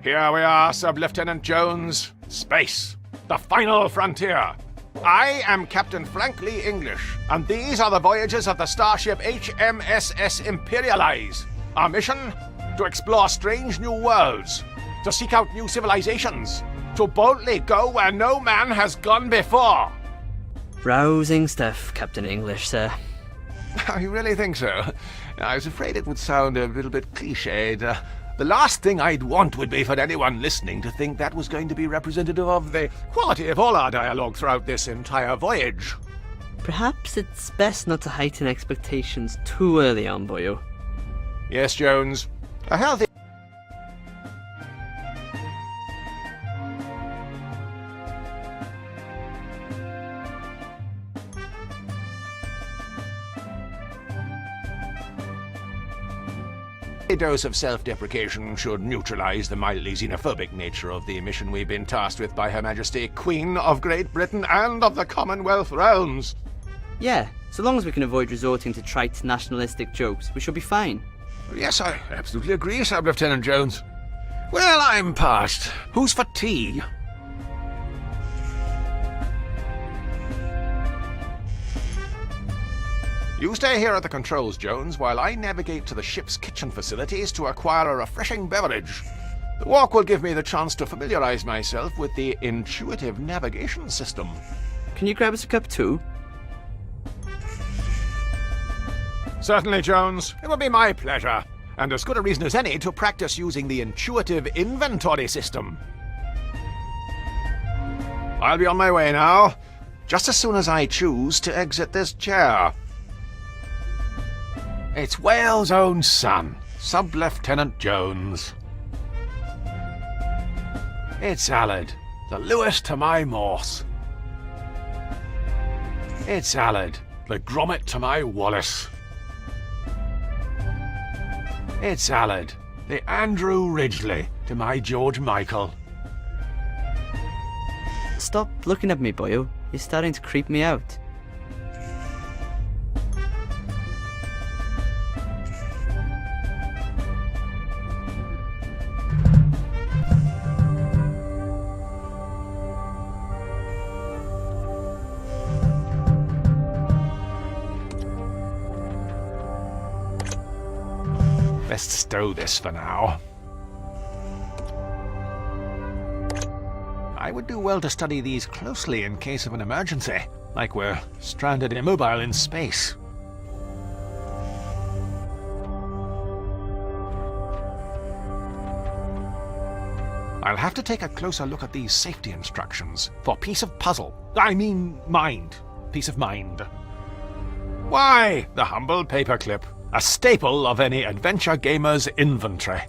Here we are, Sub-Lieutenant Jones. Space, the final frontier. I am Captain Frank Lee English, and these are the voyages of the starship HMSS Imperialize. Our mission? To explore strange new worlds, to seek out new civilizations, to boldly go where no man has gone before. Rousing stuff, Captain English, sir. You really think so? I was afraid it would sound a little bit cliched. The last thing I'd want would be for anyone listening to think that was going to be representative of the quality of all our dialogue throughout this entire voyage. Perhaps it's best not to heighten expectations too early on, boyo. Yes, Jones. A healthy A dose of self-deprecation should neutralize the mildly xenophobic nature of the mission we've been tasked with by Her Majesty, Queen of Great Britain and of the Commonwealth Realms. Yeah, so long as we can avoid resorting to trite nationalistic jokes, we should be fine. Yes, I absolutely agree, Sub-Lieutenant Jones. Well, I'm parched. Who's for tea? You stay here at the controls, Jones, while I navigate to the ship's kitchen facilities to acquire a refreshing beverage. The walk will give me the chance to familiarize myself with the intuitive navigation system. Can you grab us a cup too? Certainly, Jones. It will be my pleasure, and as good a reason as any to practice using the intuitive inventory system. I'll be on my way now, just as soon as I choose to exit this chair. It's Wales' own son, Sub-Lieutenant Jones. It's Aled, the Lewis to my Morse. It's Aled, the Gromit to my Wallace. It's Aled, the Andrew Ridgely to my George Michael. Stop looking at me, boyo. You're starting to creep me out. Best stow this for now. I would do well to study these closely in case of an emergency, like we're stranded immobile in space. I'll have to take a closer look at these safety instructions for peace of mind. Peace of mind. Why, the humble paperclip. A staple of any adventure gamer's inventory.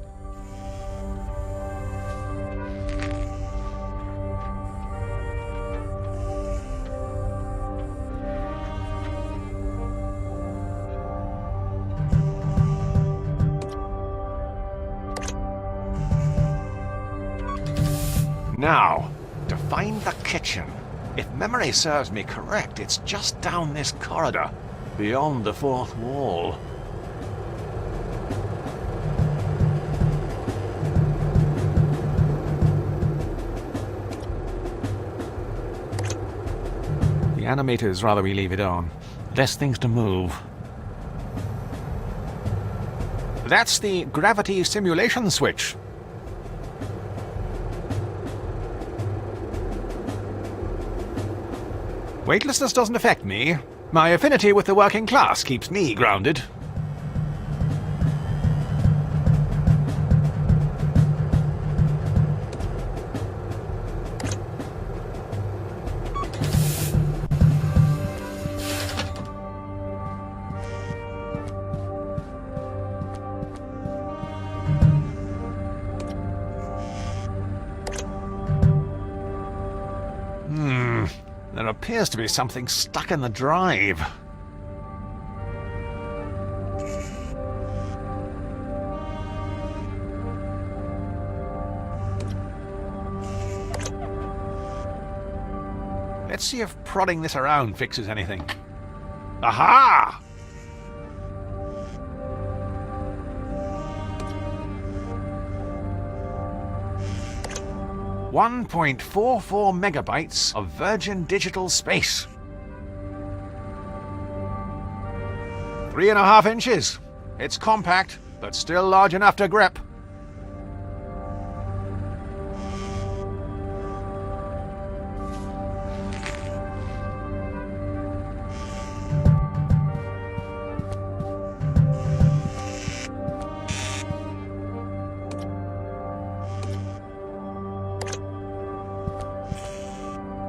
Now, to find the kitchen. If memory serves me correct, it's just down this corridor, beyond the fourth wall. The animators rather we leave it on. Less things to move. That's the gravity simulation switch. Weightlessness doesn't affect me. My affinity with the working class keeps me grounded. There appears to be something stuck in the drive. Let's see if prodding this around fixes anything. Aha! 1.44 megabytes of virgin digital space. 3.5 inches. It's compact, but still large enough to grip.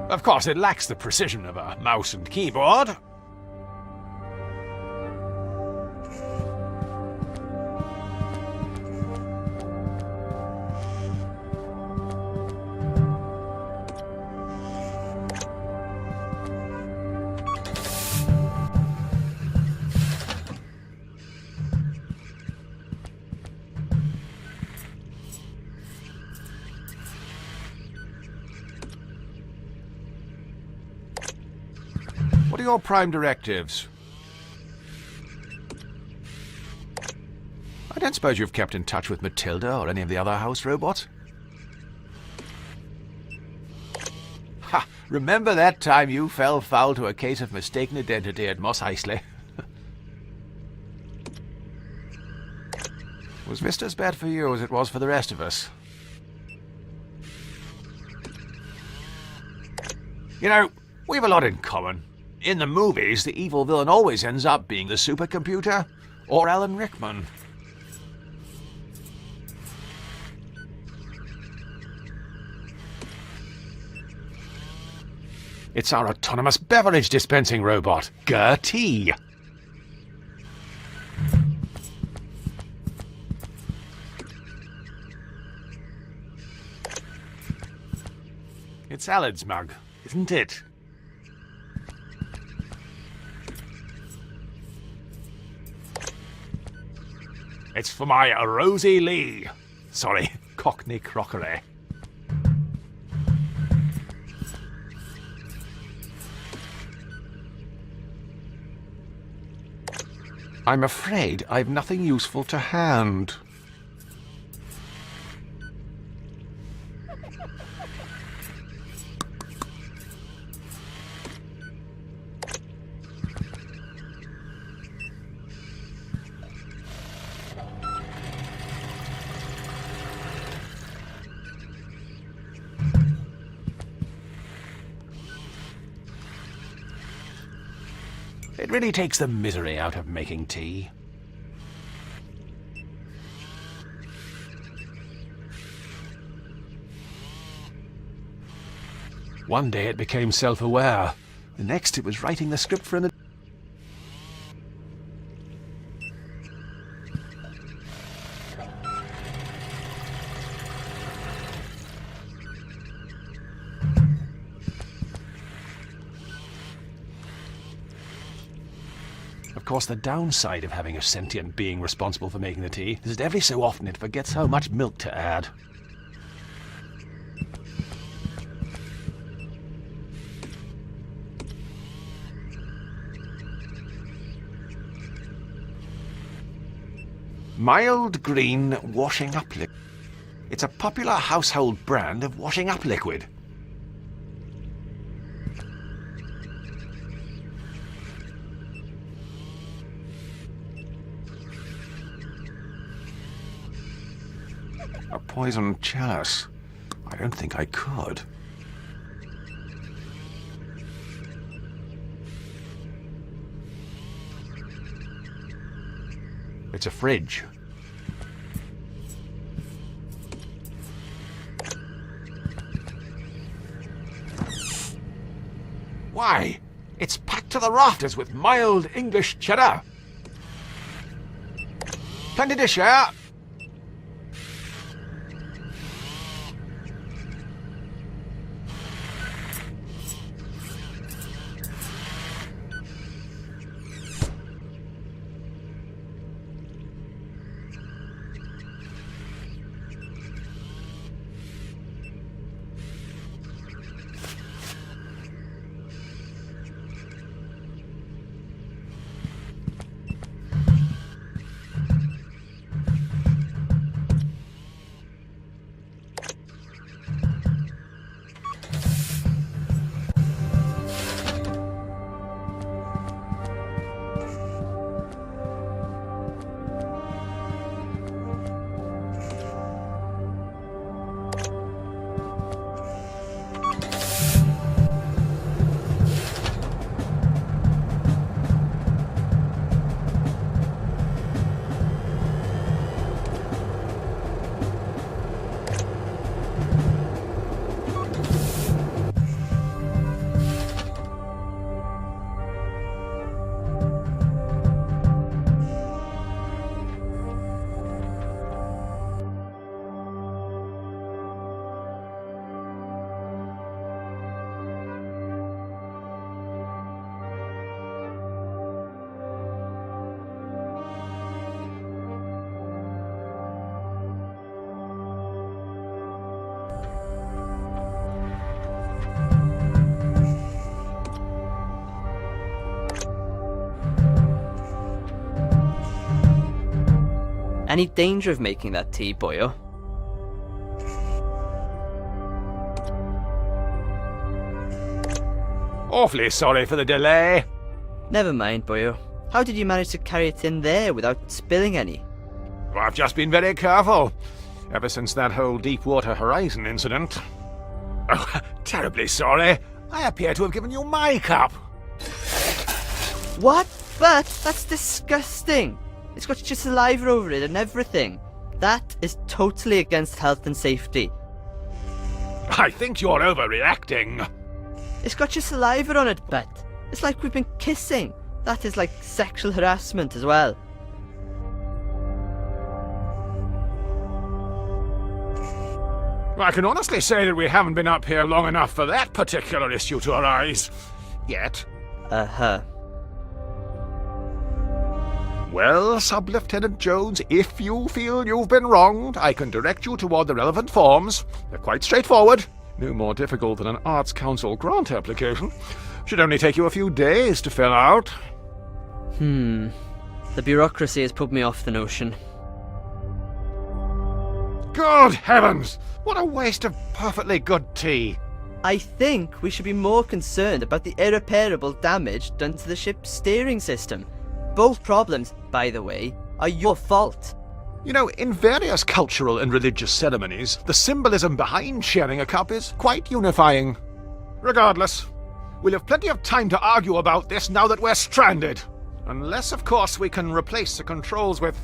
Of course, it lacks the precision of a mouse and keyboard. What are your prime directives? I don't suppose you've kept in touch with Matilda or any of the other house robots? Ha! Remember that time you fell foul to a case of mistaken identity at Moss Eisley? Was Vista as bad for you as it was for the rest of us? You know, we've a lot in common. In the movies, the evil villain always ends up being the supercomputer or Alan Rickman. It's our autonomous beverage dispensing robot, Gertie. It's Alan's mug, isn't it? It's for my Rosie Lee. Sorry, Cockney crockery. I'm afraid I've nothing useful to hand. It really takes the misery out of making tea. One day it became self-aware. The next it was writing the script for an... Of course, the downside of having a sentient being responsible for making the tea is that every so often it forgets how much milk to add. Mild Green Washing Up Liquid. It's a popular household brand of washing up liquid. A poison chalice. I don't think I could. It's a fridge. Why? It's packed to the rafters with mild English cheddar. Plenty to share. Any danger of making that tea, boyo? Awfully sorry for the delay. Never mind, boyo. How did you manage to carry it in there without spilling any? I've just been very careful, ever since that whole Deepwater Horizon incident. Oh, terribly sorry. I appear to have given you my cup. What? But that's disgusting. It's got your saliva over it and everything. That is totally against health and safety. I think you're overreacting. It's got your saliva on it, but it's like we've been kissing. That is like sexual harassment as well. I can honestly say that we haven't been up here long enough for that particular issue to arise. Yet. Uh-huh. Well, Sub-Lieutenant Jones, if you feel you've been wronged, I can direct you toward the relevant forms. They're quite straightforward. No more difficult than an Arts Council grant application. Should only take you a few days to fill out. The bureaucracy has put me off the notion. Good heavens! What a waste of perfectly good tea. I think we should be more concerned about the irreparable damage done to the ship's steering system. Both problems, by the way, are your fault. You know, in various cultural and religious ceremonies, the symbolism behind sharing a cup is quite unifying. Regardless, we'll have plenty of time to argue about this now that we're stranded. Unless, of course, we can replace the controls with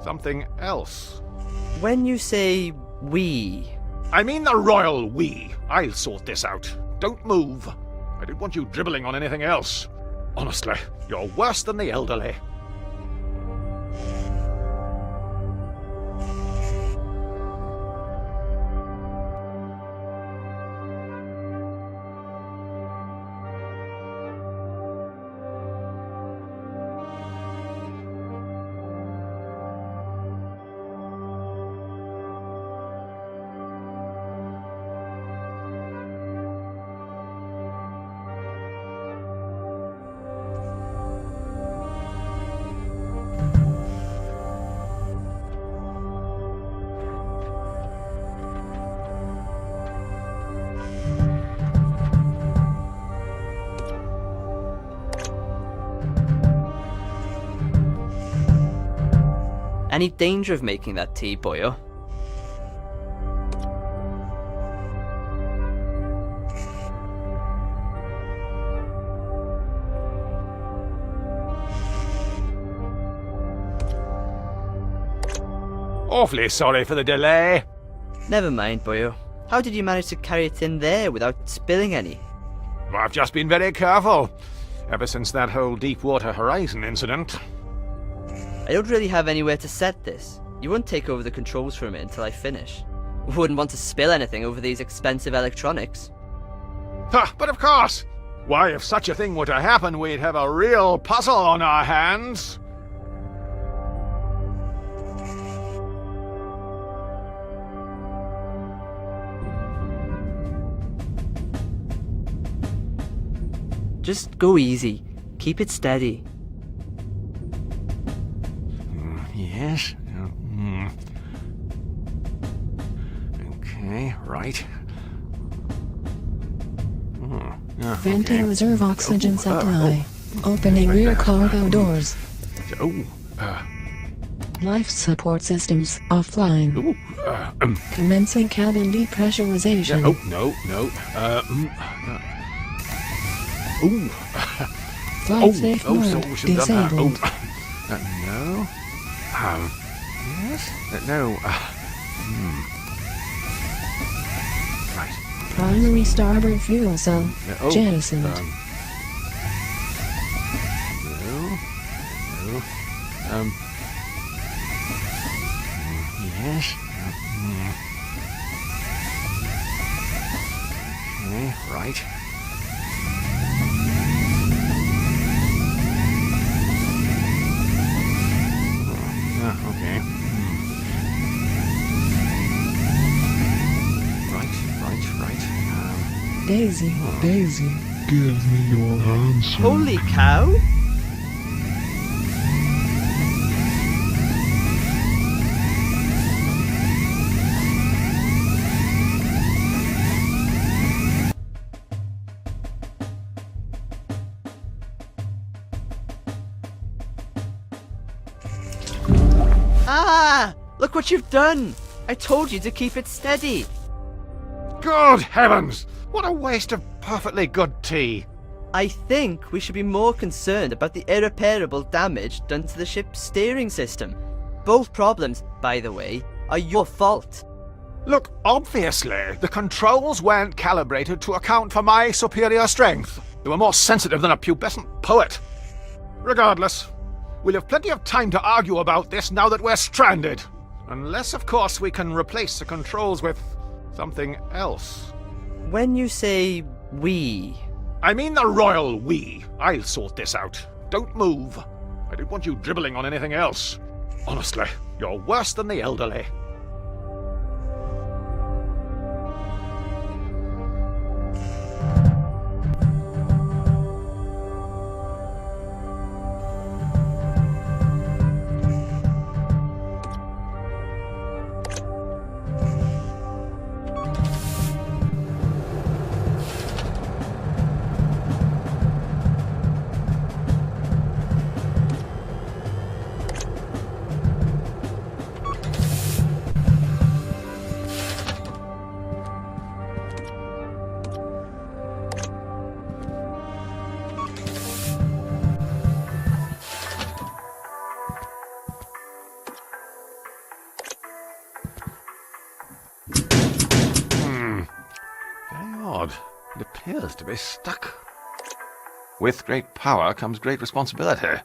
something else. When you say we... I mean the royal we. I'll sort this out. Don't move. I don't want you dribbling on anything else. Honestly, you're worse than the elderly. Any danger of making that tea, boyo? Awfully sorry for the delay. Never mind, boyo. How did you manage to carry it in there without spilling any? I've just been very careful, ever since that whole Deepwater Horizon incident. I don't really have anywhere to set this. You won't take over the controls from it until I finish. Wouldn't want to spill anything over these expensive electronics. But of course! Why, if such a thing were to happen, we'd have a real puzzle on our hands. Just go easy. Keep it steady. Yes. Okay, right. Venting reserve oxygen supply. Opening rear cargo doors. Life support systems offline. Commencing cabin depressurization. No. Flight safe mode disabled. No. Yes. No. Right. Primary starboard fuel cell jettisoned. No. Yes. Okay. Right. Okay. Right. Daisy. Daisy, give me your answer. Holy cow! Ah! Look what you've done! I told you to keep it steady. Good heavens! What a waste of perfectly good tea. I think we should be more concerned about the irreparable damage done to the ship's steering system. Both problems, by the way, are your fault. Look, obviously, the controls weren't calibrated to account for my superior strength. They were more sensitive than a pubescent poet. Regardless, we'll have plenty of time to argue about this now that we're stranded. Unless, of course, we can replace the controls with something else. When you say we... I mean the royal we. I'll sort this out. Don't move. I don't want you dribbling on anything else. Honestly, you're worse than the elderly. It appears to be stuck. With great power comes great responsibility.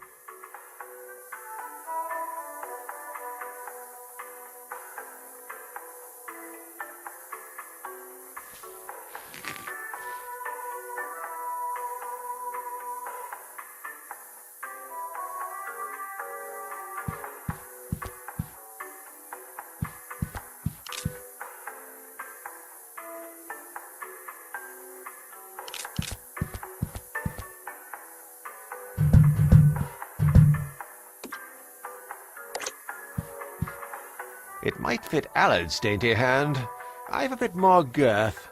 It might fit Allard's dainty hand. I've a bit more girth.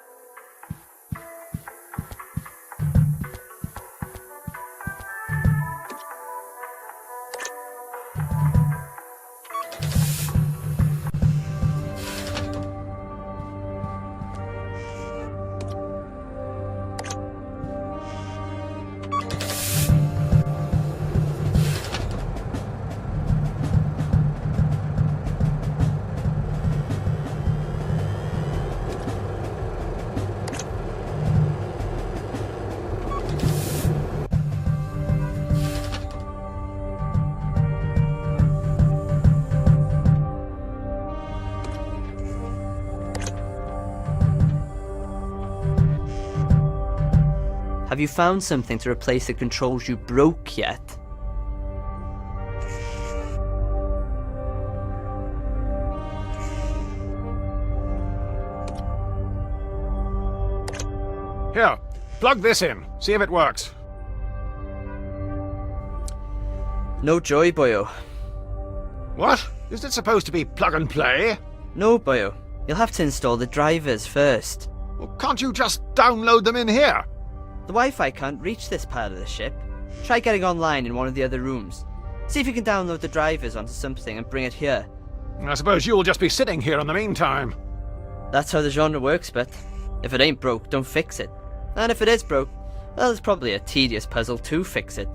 Have you found something to replace the controls you broke yet? Here, plug this in. See if it works. No joy, boyo. What? Isn't it supposed to be plug and play? No, boyo. You'll have to install the drivers first. Well, can't you just download them in here? The Wi-Fi can't reach this part of the ship. Try getting online in one of the other rooms. See if you can download the drivers onto something and bring it here. I suppose you'll just be sitting here in the meantime. That's how the genre works, but if it ain't broke, don't fix it. And if it is broke, well, it's probably a tedious puzzle to fix it.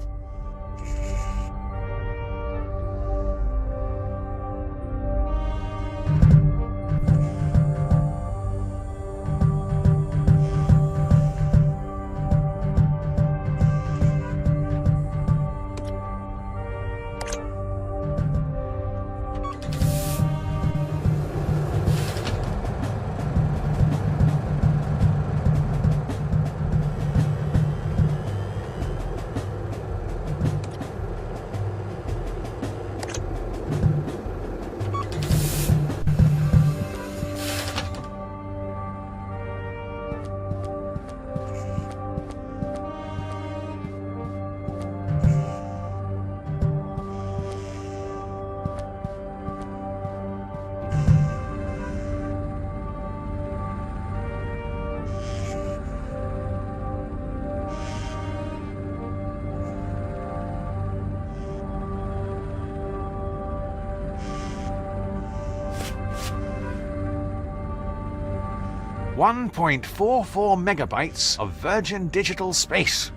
1.44 megabytes of virgin digital space.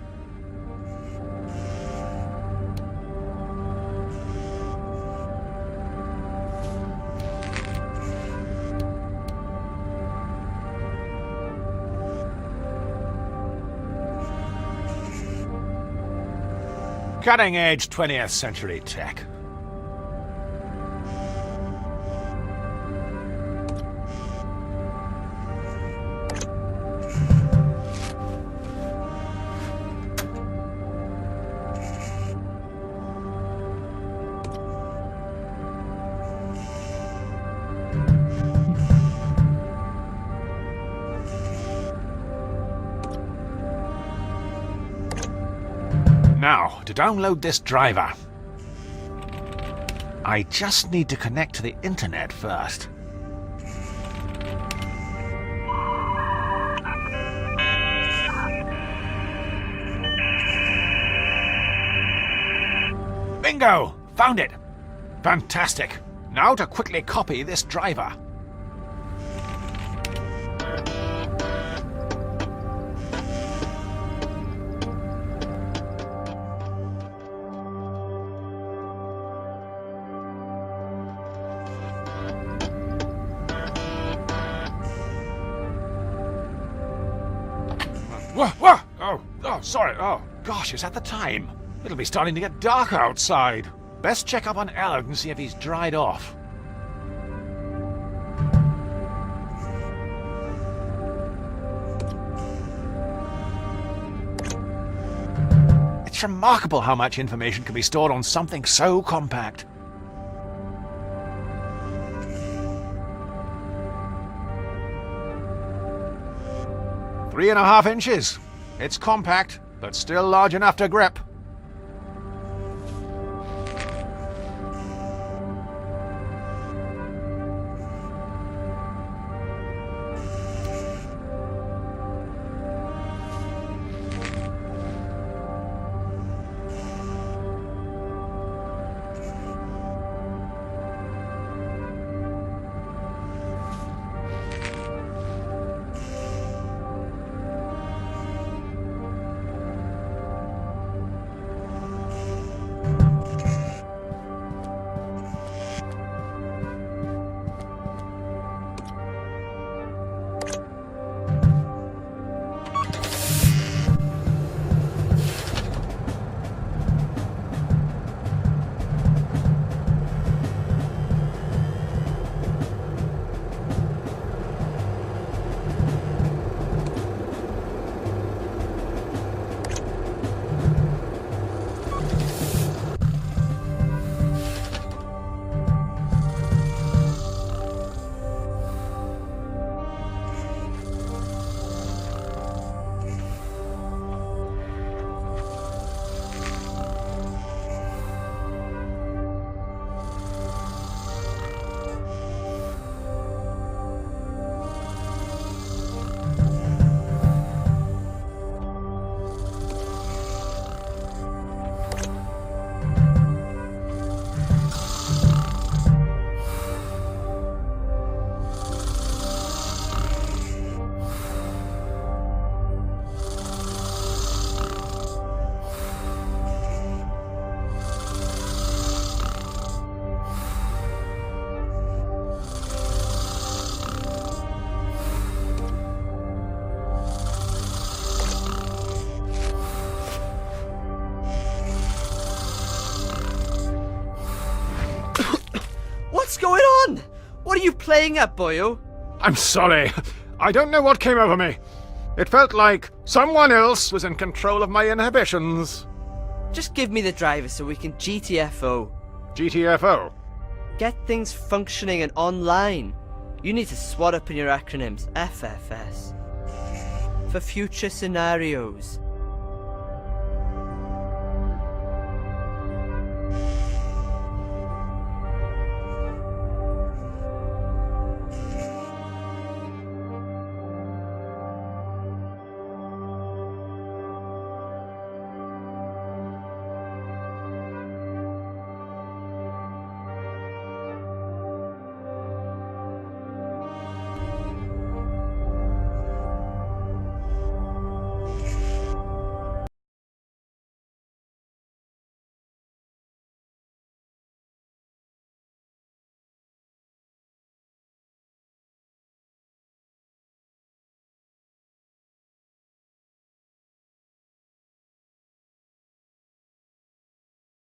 Cutting-edge 20th century tech. Now, to download this driver, I just need to connect to the internet first. Bingo! Found it! Fantastic! Now to quickly copy this driver. Whoa! Oh, sorry. Oh, gosh, is that the time? It'll be starting to get dark outside. Best check up on Ellard and see if he's dried off. It's remarkable how much information can be stored on something so compact. Three and a half inches. It's compact, but still large enough to grip. What's going on? What are you playing at, boyo? I'm sorry. I don't know what came over me. It felt like someone else was in control of my inhibitions. Just give me the driver so we can GTFO. GTFO? Get things functioning and online. You need to swat up in your acronyms. FFS. For future scenarios.